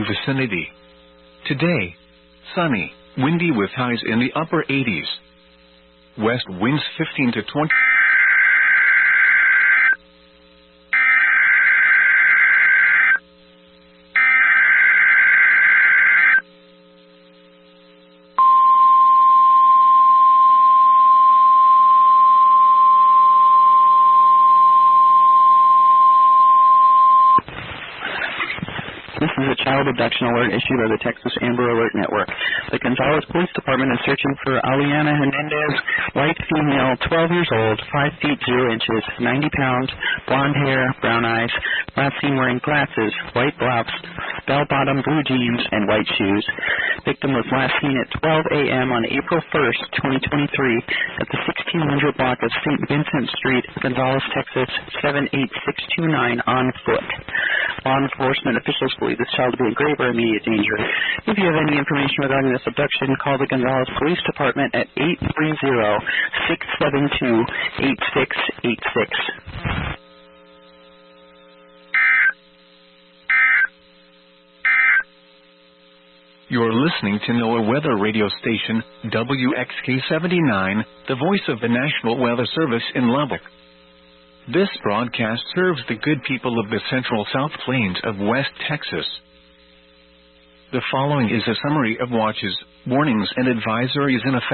surrounding vicinity. Today, sunny, windy with highs in the upper 80s. West winds 15 to 20. This is a child abduction alert issued by the Texas Amber Alert Network. The Gonzales Police Department is searching for Aliana Hernandez, white female, 12 years old, 5 feet 0 inches, 90 pounds, blonde hair, brown eyes, last seen wearing glasses, white blouse, bell-bottom blue jeans, and white shoes. Victim was last seen at 12 a.m. on April 1st, 2023 at the 1600 block of St. Vincent Street, Gonzales, Texas, 78629 on foot. Law enforcement officials believe this child to be in grave or immediate danger. If you have any information regarding this abduction, call the Gonzales Police Department at 830-672-8686. You're listening to NOAA weather radio station, WXK-79, the voice of the National Weather Service in Lubbock. This broadcast serves the good people of the Central South Plains of West Texas. The following is a summary of watches, warnings, and advisories in effect